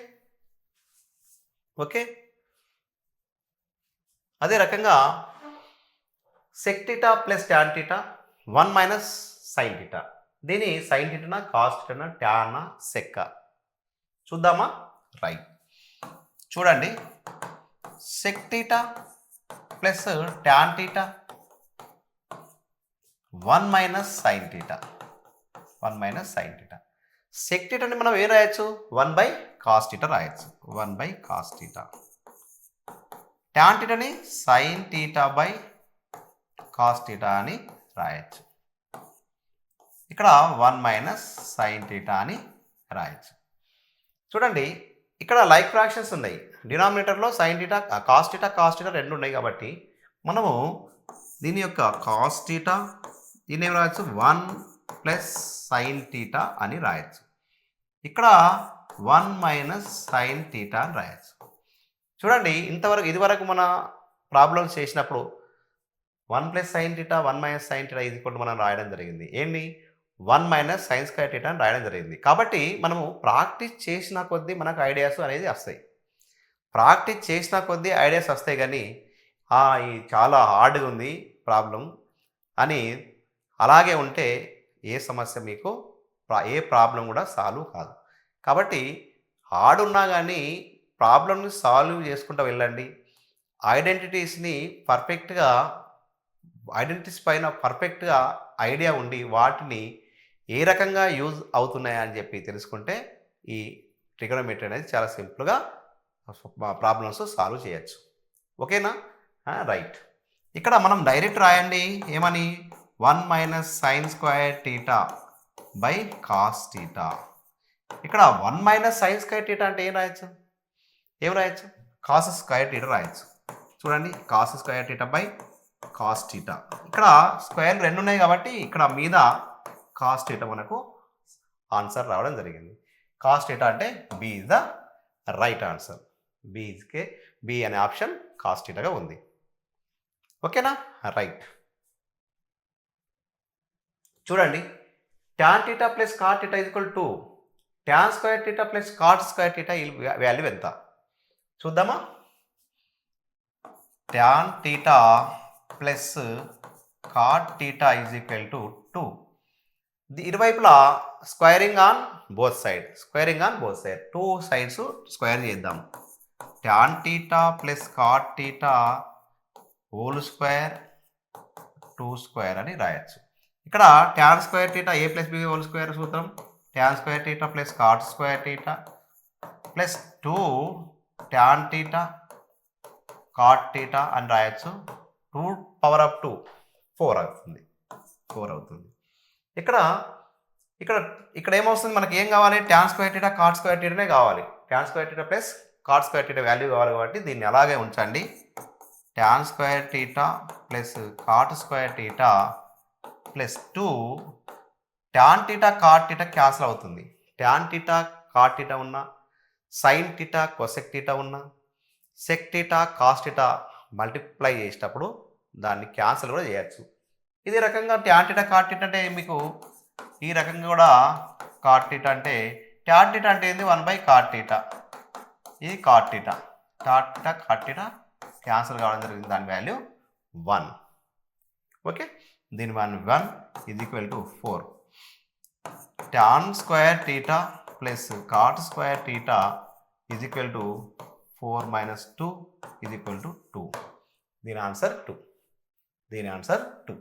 okay అదే రకంగా sec theta plus tan theta 1 minus sine theta. దీని సైన్ థీటానా, కాస్ థీటానా, ట్యానా, సెక్కా చూద్దామా? రైట్. చూడండి, sec theta plus tan theta 1 minus sine theta, 1 minus sine theta. Sec టీటాని మనం ఏం రాయొచ్చు, 1 బై కాస్ టీటా రాయొచ్చు, 1 బై కాస్ టీటా. ట్యాన్ టీటాని sine theta by cos theta అని రాయొచ్చు. ఇక్కడ 1 మైనస్ సైన్ టీటా అని రాయొచ్చు. చూడండి ఇక్కడ లైక్ ఫ్రాక్షన్స్ ఉన్నాయి, డినామినేటర్లో సైన్ టీటా కాస్ టీటా రెండు ఉన్నాయి కాబట్టి మనము దీని యొక్క కాస్ టీటా దీన్ని ఏం రాయొచ్చు, 1 ప్లస్ సైన్ టీటా అని రాయొచ్చు. ఇక్కడ 1 మైనస్ సైన్ టీటా అని రాయొచ్చు. చూడండి ఇదివరకు మన ప్రాబ్లమ్స్ చేసినప్పుడు 1 plus sine theta 1 minus sine theta ఇది కూడా మనం రాయడం జరిగింది. ఏంటి, 1 మైనస్ సైన్ స్క్వేర్ టీటా అని రాయడం జరిగింది. కాబట్టి మనము ప్రాక్టీస్ చేసిన కొద్దీ మనకు ఐడియాస్ అనేది వస్తాయి. ప్రాక్టీస్ చేసిన కొద్దీ ఐడియాస్ వస్తాయి కానీ ఇది చాలా హార్డ్గా ఉంది ప్రాబ్లం అని అలాగే ఉంటే ఏ సమస్య మీకు ఏ ప్రాబ్లం కూడా సాల్వ్ కాదు. కాబట్టి హార్డ్ ఉన్నా కానీ ప్రాబ్లమ్ని సాల్వ్ చేసుకుంటూ వెళ్ళండి. ఐడెంటిటీస్ పైన పర్ఫెక్ట్గా ఐడియా ఉండి వాటిని ఏ రకంగా యూజ్ అవుతున్నాయా అని చెప్పి తెలుసుకుంటే ఈ ట్రిగోనోమెట్రీ అనేది చాలా సింపుల్గా ప్రాబ్లమ్స్ సాల్వ్ చేయొచ్చు. ఓకేనా, రైట్. ఇక్కడ మనం డైరెక్ట్ రాయండి ఏమని, 1 minus sine square theta by cos theta. ఇక్కడ 1 మైనస్ సైన్ స్క్వేర్ టీటా అంటే ఏం రాయొచ్చు, కాస్ స్క్వేర్ టీటా రాయొచ్చు. చూడండి cos square theta by cos theta. ఇక్కడ స్క్వేర్ రెండు ఉన్నాయి కాబట్టి ఇక్కడ మీద కాస్ టీటా మనకు ఆన్సర్ రావడం జరిగింది. కాస్ టీటా అంటే B is the right answer. B అనే ఆప్షన్ కాస్ టీటాగా ఉంది. ఓకేనా, రైట్. చూడండి tan theta plus cot theta equal to tan square theta plus cot square theta value ఎంత చూద్దామా. Tan theta plus cot theta is equal to 2. ఇరువైపులా squaring on both side 2 sides square చేద్దాం. Tan theta plus cot theta whole square 2 square అని రాయొచ్చు. ఇక్కడ tan square theta A plus B whole square సూత్రం, tan square theta plus cot square theta plus 2 tan theta cot theta అని రాయొచ్చు. 2 power of 2 4 అవుతుంది. ఇక్కడ ఏమవుతుంది, మనకి ఏం కావాలి, tan square theta cot square టీటానే కావాలి. Tan square theta plus cot square theta value కావాలి కాబట్టి దీన్ని అలాగే ఉంచండి. Tan square theta plus cot square theta plus 2 tan theta cot theta cancel అవుతుంది. ట్యాన్ టీటా కాట్ టీటా ఉన్నా, సైన్ టీటా కొసెక్ టీటా ఉన్నా, sec theta cos theta multiply చేసేటప్పుడు దాన్ని క్యాన్సిల్ కూడా చేయొచ్చు. ఇది రకంగా ట్యాన్ టీటా కాట్ టీటా అంటే మీకు ఈ రకంగా కూడా కాట్ టీటా అంటే ట్యాన్ టీటా అంటే ఏంది 1 బై కాట్ టీటా, ఇది cot theta cot theta cancel కావడం జరిగింది, దాని వాల్యూ 1. ఓకే, దీని 1 is equal to 4. Tan square theta plus cot square theta is equal to 4 minus 2 is equal to 2. దీని answer 2.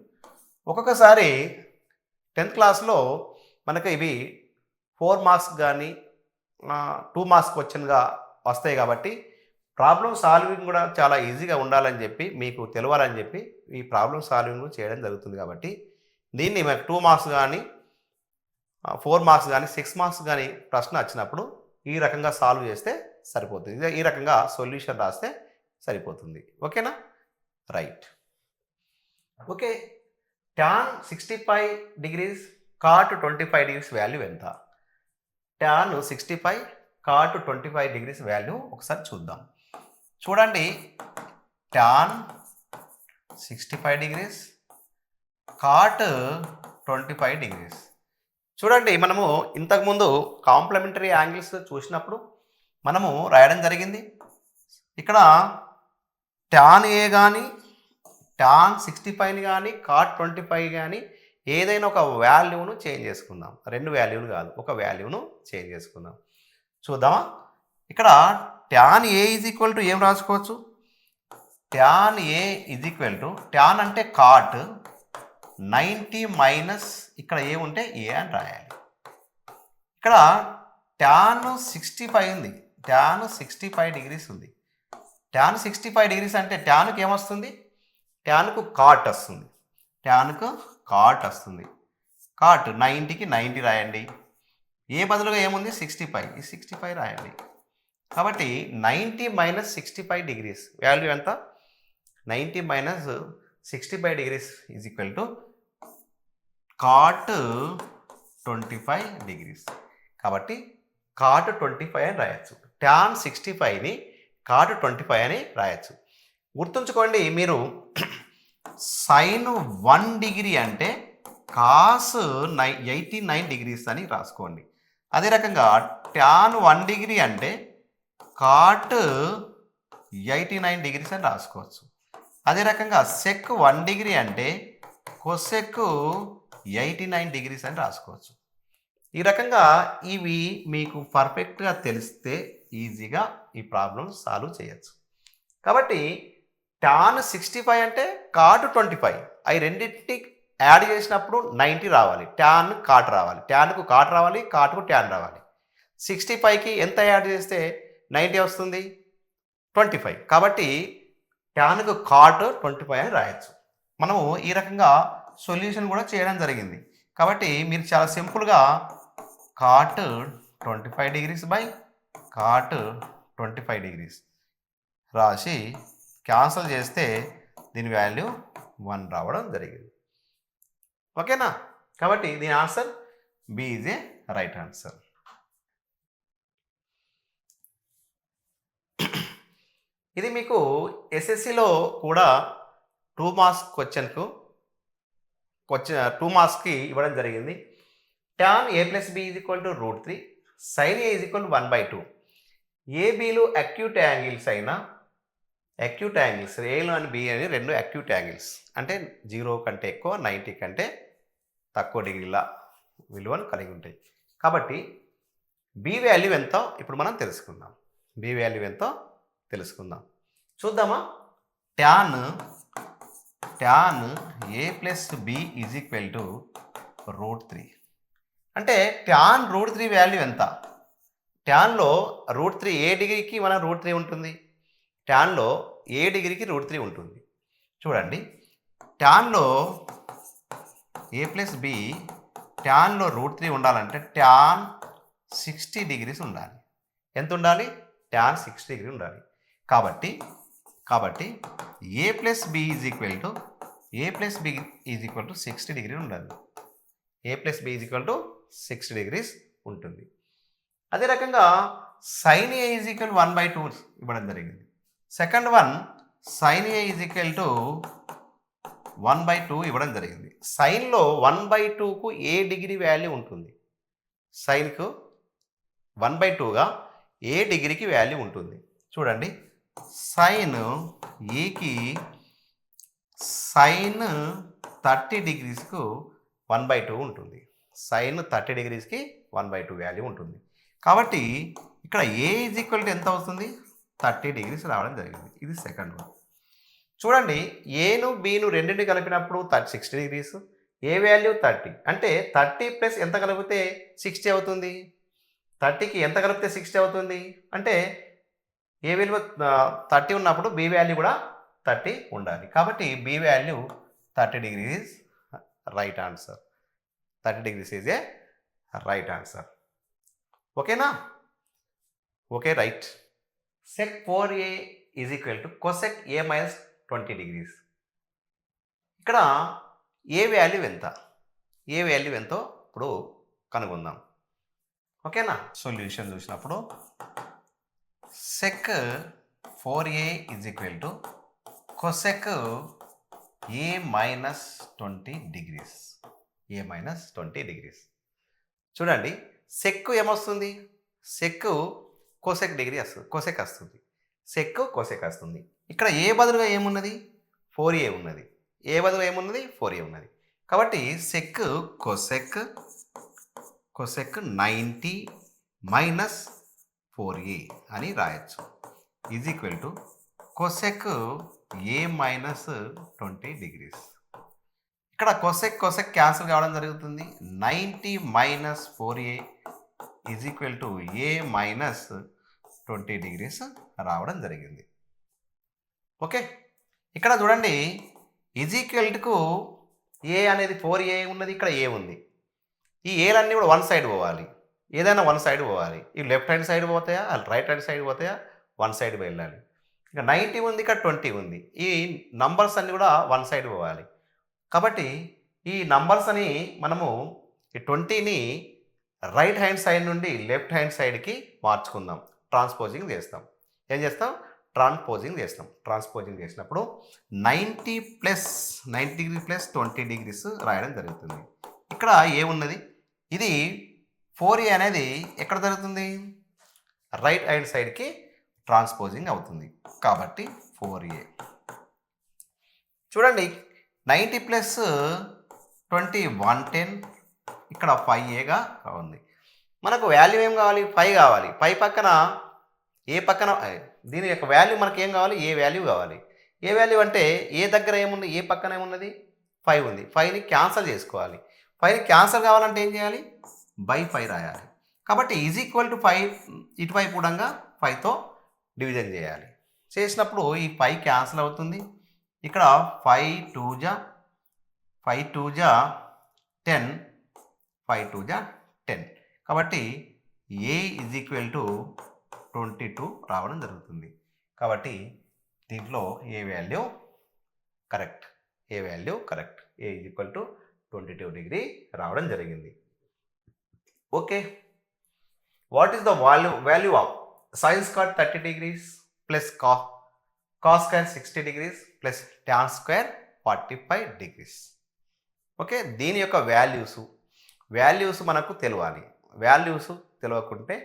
ఒక్కొక్కసారి 10th క్లాస్లో మనకు ఇవి 4 మార్క్స్ కానీ 2 మార్క్స్ క్వశ్చన్గా వస్తాయి కాబట్టి ప్రాబ్లం సాల్వింగ్ కూడా చాలా ఈజీగా ఉండాలని చెప్పి మీకు తెలవాలని చెప్పి ఈ ప్రాబ్లం సాల్వింగ్ చేయడం జరుగుతుంది. కాబట్టి దీన్ని మనకు 2 మార్క్స్ కానీ 4 మార్క్స్ కానీ 6 మార్క్స్ కానీ ప్రశ్న వచ్చినప్పుడు ఈ రకంగా సాల్వ్ చేస్తే సరిపోతుంది, ఈ రకంగా సొల్యూషన్ రాస్తే సరిపోతుంది. ఓకేనా, right. Okay, tan 65 degrees cot 25 degrees value ఎంత? ట్యాన్ 65 కాట్ 25 డిగ్రీస్ వాల్యూ ఒకసారి చూద్దాం. చూడండి ట్యాన్ 65 డిగ్రీస్ కాట్ 25 డిగ్రీస్. చూడండి మనము ఇంతకుముందు కాంప్లిమెంటరీ యాంగిల్స్ చూసినప్పుడు మనము రాయడం జరిగింది. ఇక్కడ ట్యాన్ ఏ కానీ ట్యాన్ 65 కానీ కాట్ 25 కానీ ఏదైనా ఒక వాల్యూను చేంజ్ చేసుకుందాం. 2 వాల్యూలు కాదు, ఒక వాల్యూను చేంజ్ చేసుకుందాం. చూద్దామా. ఇక్కడ tan A is equal to ఏం రాసుకోవచ్చు, tan A is equal to tan అంటే కాట్ 90 మైనస్ ఇక్కడ ఏముంటే ఏ అని రాయాలి. ఇక్కడ tan 65 ఉంది, tan 65 డిగ్రీస్ ఉంది. tan 65 డిగ్రీస్ అంటే ట్యాన్కి ఏమొస్తుంది, ట్యాన్కు కాట్ వస్తుంది, ట్యాన్కు కాట్ వస్తుంది. కాట్ 90కి 90 రాయండి, ఏ బదులుగా ఏముంది 65, ఈ 65 రాయండి. కాబట్టి 90 మైనస్ 65 డిగ్రీస్ వాల్యూ ఎంత, 90 minus 65 degrees is equal to cot 25 degrees. కాబట్టి కాట్ 25 అని రాయొచ్చు, tan 65ని కాట్ 25 అని రాయొచ్చు. గుర్తుంచుకోండి, మీరు సైన్ 1 డిగ్రీ అంటే కాస్ 89 డిగ్రీస్ అని రాసుకోండి. అదే రకంగా tan 1 డిగ్రీ అంటే కాట్ 89 డిగ్రీస్ అని రాసుకోవచ్చు. అదే రకంగా సెక్ 1 డిగ్రీ అంటే కొసెక్ 89 డిగ్రీస్ అని రాసుకోవచ్చు. ఈ రకంగా ఇవి మీకు పర్ఫెక్ట్గా తెలిస్తే ఈజీగా ఈ ప్రాబ్లం సాల్వ్ చేయొచ్చు. కాబట్టి tan 65 అంటే కాట్ 25, అవి రెండింటికి యాడ్ చేసినప్పుడు 90 రావాలి, ట్యాన్ కాట్ రావాలి, ట్యాన్కు కాట్ రావాలి, కాట్కు ట్యాన్ రావాలి. 65కి ఎంత యాడ్ చేస్తే 90 వస్తుంది, 25. కాబట్టి ట్యాన్కు కాట్ 25 అని రాయొచ్చు. మనము ఈ రకంగా సొల్యూషన్ కూడా చేయడం జరిగింది. కాబట్టి మీరు చాలా సింపుల్గా cot 25 degrees by cot 25 degrees రాసి క్యాన్సల్ చేస్తే దీని వాల్యూ 1 రావడం జరిగింది. ఓకేనా? కాబట్టి దీని answer B is a right answer. ఇది మీకు ఎస్ఎస్సిలో కూడా 2 మార్క్స్ క్వశ్చన్కు 2 మార్క్స్కి ఇవ్వడం జరిగింది. tan a plus B is equal to √3, sin a is equal to 1/2. ఏబీలు అక్యూట్ యాంగిల్స్ అయినా, అక్యూట్ యాంగిల్స్ ఏలు అని బి అని రెండు అక్యూట్ యాంగిల్స్ అంటే 0 కంటే ఎక్కువ 90 కంటే తక్కువ డిగ్రీల విలువను కలిగి ఉంటాయి. కాబట్టి బి వాల్యూ ఎంతో ఇప్పుడు మనం తెలుసుకుందాం. బి వాల్యూ ఎంతో తెలుసుకుందాం, చూద్దామా. tan a plus B is equal to √3 అంటే tan √3 వాల్యూ ఎంత, ట్యాన్లో √3 ఏ డిగ్రీకి మన √3 ఉంటుంది, ట్యాన్లో ఏ డిగ్రీకి √3 ఉంటుంది. చూడండి, ట్యాన్లో ఏ ప్లస్ బి ట్యాన్లో √3 ఉండాలంటే ట్యాన్ 60 డిగ్రీస్ ఉండాలి. ఎంత ఉండాలి, ట్యాన్ 60 డిగ్రీ ఉండాలి. కాబట్టి A plus B is equal to 60 degree ఉండాలి. A plus B is equal to 60 degrees ఉంటుంది. అదే రకంగా sin a ఈజ్ ఈక్వల్ 1/2 ఇవ్వడం జరిగింది. Second one sin a is equal to 1/2 ఇవ్వడం జరిగింది. సైన్లో 1/2కు ఏ డిగ్రీ వాల్యూ ఉంటుంది, సైన్కు 1/2గా ఏ డిగ్రీకి వాల్యూ ఉంటుంది. చూడండి, సైన్ ఏకి సైన్ 30 డిగ్రీస్కు 1/2 ఉంటుంది. సైన్ 30 డిగ్రీస్కి 1/2 వాల్యూ ఉంటుంది. కాబట్టి ఇక్కడ ఏ ఈజ్ ఈక్వల్ టు ఎంత అవుతుంది, 30 డిగ్రీస్ రావడం జరిగింది. ఇది సెకండ్ వన్. చూడండి, ఏను బీను రెండింటిని కలిపినప్పుడు 60 డిగ్రీస్, ఏ వాల్యూ 30 అంటే 30 ప్లస్ ఎంత కలిపితే 60 అవుతుంది, 30కి ఎంత కలిపితే 60 అవుతుంది అంటే ఏ విలువ 30 ఉన్నప్పుడు బి వాల్యూ కూడా 30 ఉండాలి. కాబట్టి B value 30 degrees right answer. 30 degrees is a right answer. ఓకేనా? Okay, right. sec 4a is equal to cosec a minus 20 degrees. ఇక్కడ ఏ వాల్యూ ఎంత, ఏ వాల్యూ ఎంతో ఇప్పుడు కనుగొందాం. ఓకేనా? సొల్యూషన్ చూసినప్పుడు sec 4a is equal to cosec a minus 20 degrees. A minus 20 degrees. చూడండి, check ఏమొస్తుంది, check cosec degree వస్తుంది, cosec వస్తుంది, సెక్ కోసెక్ వస్తుంది. ఇక్కడ ఏ బదులుగా ఏమున్నది, 4a ఉన్నది, ఏ బదులుగా ఏమున్నది 4a ఉన్నది. కాబట్టి సెక్ కోసెక్ 90 మైనస్ 4a అని రాయొచ్చు is equal to cosec a minus 20 degrees. ఇక్కడ కొసెక్ క్యాన్సిల్ కావడం జరుగుతుంది. 90 minus 4a is equal to A minus 20 degrees రావడం జరిగింది. ఓకే, ఇక్కడ చూడండి ఈజ్ ఈక్వల్ టుకు ఏ అనేది 4a ఉన్నది, ఇక్కడ ఏ ఉంది. ఈ ఏలన్నీ కూడా వన్ సైడ్ పోవాలి, ఏదైనా వన్ సైడ్ పోవాలి. ఈ లెఫ్ట్ హ్యాండ్ సైడ్ పోతాయా, రైట్ హ్యాండ్ సైడ్ పోతాయా, వన్ సైడ్ వెళ్ళాలి. ఇక 90 ఉంది, ఇక్కడ 20 ఉంది. ఈ నంబర్స్ అన్నీ కూడా వన్ సైడ్ పోవాలి. కాబట్టి ఈ నంబర్స్ అని మనము ఈ 20ని రైట్ హ్యాండ్ సైడ్ నుండి లెఫ్ట్ హ్యాండ్ సైడ్కి మార్చుకుందాం. ట్రాన్స్పోజింగ్ చేస్తాం. ఏం చేస్తాం? ట్రాన్స్పోజింగ్ చేస్తాం. ట్రాన్స్పోజింగ్ చేసినప్పుడు 90 డిగ్రీ ప్లస్ 20 డిగ్రీస్ రాయడం జరుగుతుంది. ఇక్కడ ఏ ఉన్నది, ఇది 4a అనేది ఎక్కడ జరుగుతుంది? రైట్ హ్యాండ్ సైడ్కి ట్రాన్స్పోజింగ్ అవుతుంది. కాబట్టి 4a. చూడండి 90 ప్లస్ 20 110, ఇక్కడ 5aగా ఉంది. మనకు వాల్యూ ఏం కావాలి? 5 కావాలి. 5 పక్కన ఏ పక్కన దీని యొక్క వాల్యూ మనకి ఏం కావాలి? ఏ వాల్యూ కావాలి. ఏ వాల్యూ అంటే ఏ దగ్గర ఏముంది, ఏ పక్కన ఏమున్నది? 5 ఉంది. 5ని క్యాన్సల్ చేసుకోవాలి. 5ని క్యాన్సల్ కావాలంటే ఏం చేయాలి? బై 5 రాయాలి. కాబట్టి ఈజ్ ఈక్వల్ టు 5 ఇటువైపు కూడా 5తో డివిజన్ చేయాలి. చేసినప్పుడు ఈ 5 క్యాన్సల్ అవుతుంది. ఇక్కడ 5 2 జా 10, 5 2 జా 10. కాబట్టి ఏ ఈజ్ ఈక్వల్ టు 22 రావడం జరుగుతుంది. కాబట్టి దీంట్లో A value correct, A value correct. A is equal to 22 degree రావడం జరిగింది. Okay, what is the value of sine square 30 degrees plus cos square 60 degrees plus tan square 45 degrees. Okay, దీని యొక్క values మనకు తెలియాలి. వాల్యూస్ తెలియకుంటే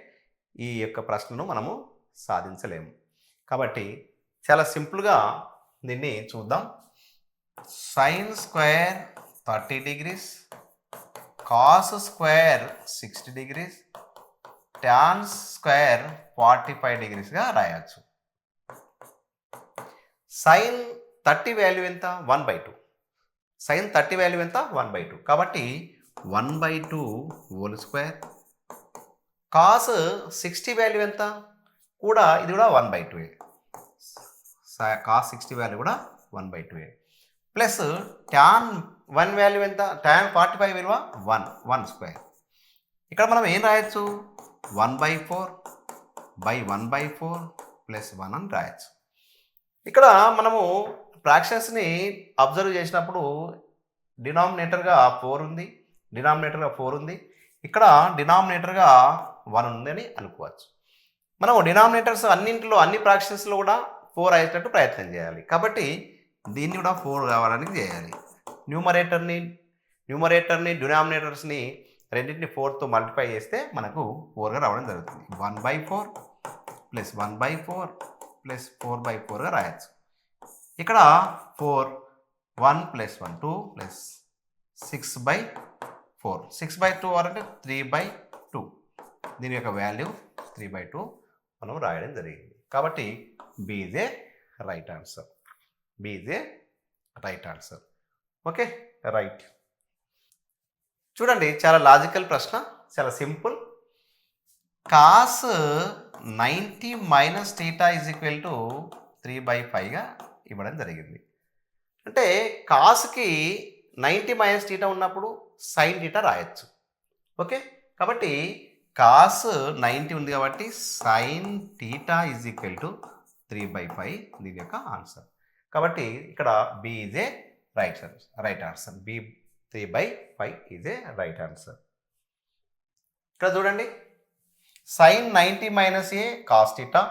ఈ యొక్క ప్రశ్నను మనము సాధించలేము. కాబట్టి చాలా సింపుల్గా దీన్ని చూద్దాం. Sign square 30 degrees, cos square 60 degrees, tan square 45 డిగ్రీస్గా రాయొచ్చు. సైన్ 30 వాల్యూ ఎంత? 1/2. సైన్ 30 వాల్యూ ఎంత? 1/2. కాబట్టి 1/2 హోల్ స్క్వేర్. కాస్ 60 వాల్యూ ఎంత? కూడా ఇది కూడా 1/2. కాస్ 60 వాల్యూ కూడా 1/2. ప్లస్ టాన్ 1 వాల్యూ ఎంత? టాన్ 45 విలువ 1 స్క్వేర్. ఇక్కడ మనం ఏం రాయొచ్చు? 1/4 బై 1/4 ప్లస్ 1 అని రాయొచ్చు. ఇక్కడ మనము ఫ్రాక్షన్స్ని అబ్జర్వ్ చేసినప్పుడు డినామినేటర్గా 4 ఉంది, ఇక్కడ డినామినేటర్గా 1 ఉందని అనుకోవచ్చు. మనం డినామినేటర్స్ అన్నింటిలో అన్ని ఫ్రాక్షన్స్లో కూడా 4 అయ్యేటట్టు ప్రయత్నం చేయాలి. కాబట్టి దీన్ని కూడా 4 కావడానికి చేయాలి. న్యూమరేటర్ని డినామినేటర్స్ని రెండింటిని 4తో మల్టిప్లై చేస్తే మనకు 4గా రావడం జరుగుతుంది. 1/4 ప్లస్ 1/4 ప్లస్ 4/4గా రాయొచ్చు. ఇక్కడ 4 1 ప్లస్ 1 2 ప్లస్ 6/4. 6/2 అంటే 3/2. దీని యొక్క వాల్యూ 3/2 మనం రాయడం జరిగింది. కాబట్టి B is a right answer. Okay, right. చూడండి, చాలా లాజికల్ ప్రశ్న, చాలా simple. Cos 90 minus theta is equal to 3/5గా ఇవ్వడం జరిగింది. అంటే కాస్కి 90 మైనస్ థీటా ఉన్నప్పుడు సైన్ థీటా రాయొచ్చు. ఓకే, కాబట్టి కాస్ 90 ఉంది కాబట్టి sine theta is equal to 3/5 దీని యొక్క ఆన్సర్. కాబట్టి ఇక్కడ B is a right answer. B 3/5 is a right answer. ఇక్కడ చూడండి, sine 90 minus A cos theta,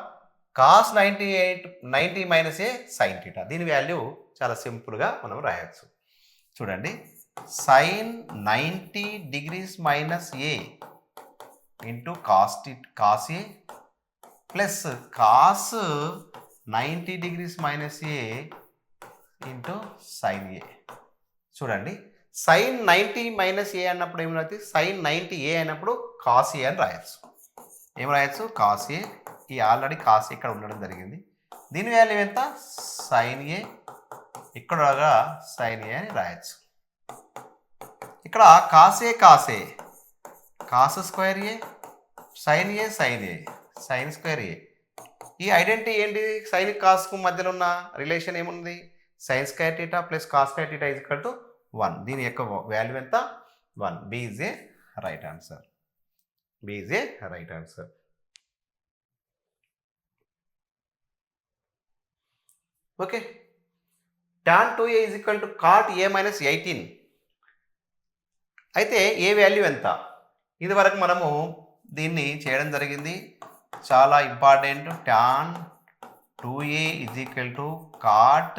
cos 90 minus A sine theta. దీని వాల్యూ చాలా సింపుల్గా మనం రాయొచ్చు. చూడండి, sine 90 degrees minus A into cos A plus cos 90 degrees minus A into sine A. చూడండి, sine 90 minus ఏ అన్నప్పుడు ఏమవుతుంది? సైన్ 90 ఏ అయినప్పుడు కాస్ ఏ అని రాయొచ్చు. ఏం రాయొచ్చు? Cos A. ఈ ఆల్రెడీ కాస్ ఇక్కడ ఉండడం జరిగింది. దీని వాల్యూ ఎంత? Sine A. ఇక్కడ సైన్ ఏ అని రాయొచ్చు. ఇక్కడ కాసే కాసే cos square A sine sine square A. ఈ ఐడెంటిటీ ఏంటి? సైన్ కాస్కు మధ్యలో ఉన్న రిలేషన్ ఏముంది? Sine square theta plus cos square theta is equal to 1. దీని యొక్క వాల్యూ ఎంత? 1. B is a right answer. B is a right answer. Okay. tan 2a is equal to cot a minus 18. అయితే ఏ value ఎంత? ఇది వరకు మనము దీన్ని చేయడం జరిగింది. చాలా important. tan 2a is equal to cot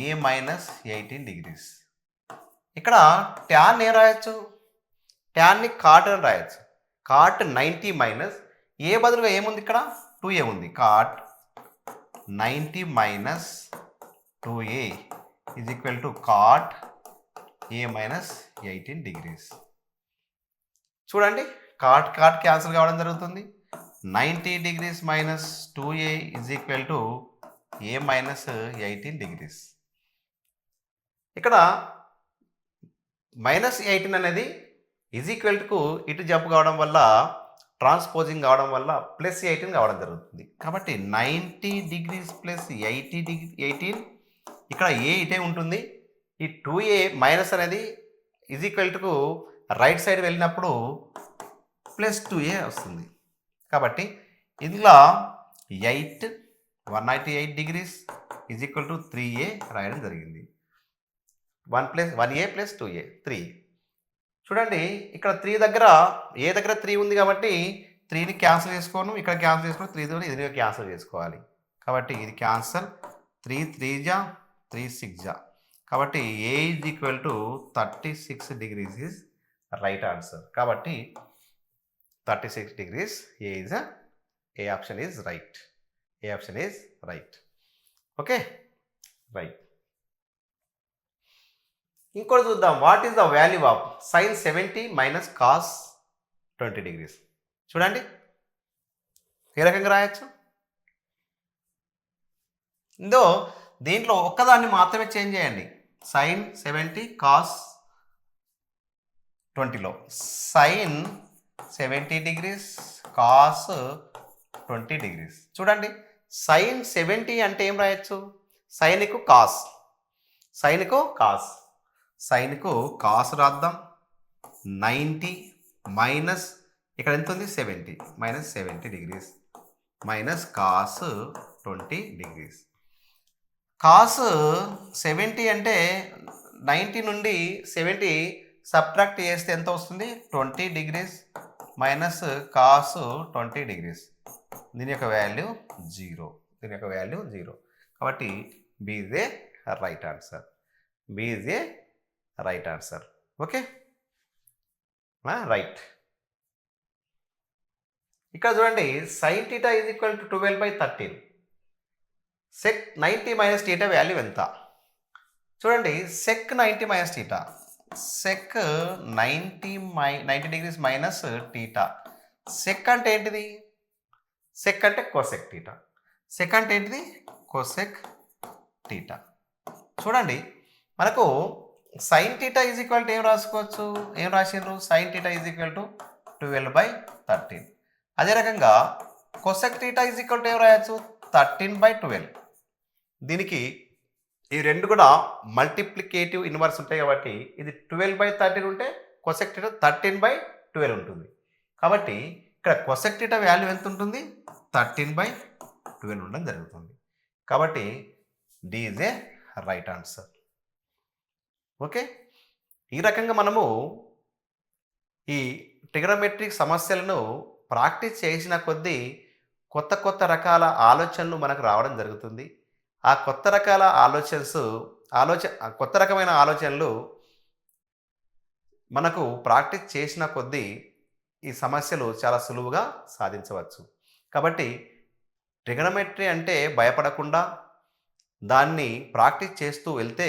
a minus 18 degrees. ఇక్కడ ట్యాన్ ఏం రాయొచ్చు? ట్యాన్ని కాట్ అని రాయొచ్చు. కాట్ 90 మైనస్ ఏ బదులుగా ఏముంది? ఇక్కడ 2a ఉంది. Cot 90 minus 2a is equal to cot a minus 18 degrees. చూడండి, కాట్ కాట్ క్యాన్సిల్ కావడం జరుగుతుంది. 90 degrees minus 2a is equal to a minus 18 degrees. ఇక్కడ మైనస్ 18 అనేది ఈజ్ ఈక్వల్ టు ఇటు జంప్ కావడం వల్ల, ట్రాన్స్పోజింగ్ కావడం వల్ల ప్లస్ 18 కావడం జరుగుతుంది. కాబట్టి 90 డిగ్రీస్ ప్లస్ 18 ఇక్కడ ఏ ఇటే ఉంటుంది. ఈ 2a మైనస్ అనేది is equal to right side వెళ్ళినప్పుడు ప్లస్ 2a వస్తుంది. కాబట్టి ఇందులో 198 degrees is equal to 3a రాయడం జరిగింది. 1a plus 2a 3. చూడండి, ఇక్కడ 3 దగ్గర ఏ దగ్గర 3 ఉంది కాబట్టి 3ని క్యాన్సిల్ చేసుకోను, ఇక్కడ క్యాన్సిల్ చేసుకొని 3తో ఇది క్యాన్సిల్ చేసుకోవాలి. కాబట్టి ఇది క్యాన్సల్. 3 3 జా 3 6 జా. కాబట్టి A is equal to 36 degrees is right answer. కాబట్టి 36 degrees A option is right. A option is right. Okay, right. ఇంకోటి చూద్దాం. What is the value of sine 70 minus cos 20 degrees? చూడండి, ఏ రకంగా రాయొచ్చు? దీంట్లో ఒక్కదాన్ని మాత్రమే చేంజ్ చేయండి. సైన్ 70 కాస్ 20లో సైన్ 70 డిగ్రీస్ కాస్ 20 డిగ్రీస్. చూడండి, సైన్ 70 అంటే ఏం రాయొచ్చు? సైన్కు కాస్, సైన్కు కాస్ రాద్దాం. 90 మైనస్ ఇక్కడ ఎంత ఉంది? 70 minus 70 degrees minus cos 20 degrees. Cos 70 అంటే 90 నుండి 70 సబ్ట్రాక్ట్ చేస్తే ఎంత వస్తుంది? 20 డిగ్రీస్ మైనస్ కాస్ 20 డిగ్రీస్. దీని యొక్క వాల్యూ 0. కాబట్టి B is a right answer. Okay, right. ఇక్కడ చూడండి, sine theta is equal to 12/13. Sec 90 minus theta value ఎంత? చూడండి, sec 90 minus theta, sec 90 degrees minus theta. Sec అంటే ఏంటిది? సెక్ అంటే కోసెక్ టీటా. సెక్ అంటే ఏంటిది? Cosec theta. చూడండి, మనకు sine theta is equal to ఏం రాసుకోవచ్చు? ఏం రాసిండ్రు? Sine theta is equal to 12/13. అదే రకంగా cosec theta is equal to ఏం రాయొచ్చు? 13/12. దీనికి ఈ రెండు కూడా మల్టిప్లికేటివ్ ఇన్వర్స్ ఉంటాయి కాబట్టి ఇది 12/13 ఉంటే కొసెక్ టీటా 13/12 ఉంటుంది. కాబట్టి ఇక్కడ కొసెక్ టీటా వాల్యూ ఎంత ఉంటుంది? 13/12 ఉండడం జరుగుతుంది. కాబట్టి D is a right answer. Okay, ఈ రకంగా మనము ఈ ట్రిగనోమెట్రిక్ సమస్యలను ప్రాక్టీస్ చేసిన కొద్దీ కొత్త రకాల ఆలోచనలు మనకు రావడం జరుగుతుంది. ఆ కొత్త రకమైన ఆలోచనలు మనకు ప్రాక్టీస్ చేసిన కొద్దీ ఈ సమస్యలు చాలా సులువుగా సాధించవచ్చు. కాబట్టి ట్రిగనోమెట్రీ అంటే భయపడకుండా దాన్ని ప్రాక్టీస్ చేస్తూ వెళ్తే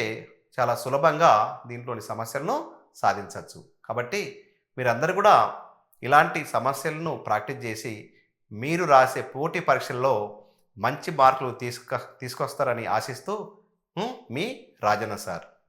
చాలా సులభంగా దీంట్లోని సమస్యలను సాధించవచ్చు. కాబట్టి మీరందరూ కూడా ఇలాంటి సమస్యలను ప్రాక్టీస్ చేసి మీరు రాసే పోటీ పరీక్షల్లో మంచి మార్కులు తీసుకొస్తారని ఆశిస్తూ మీ రాజన్న సార్.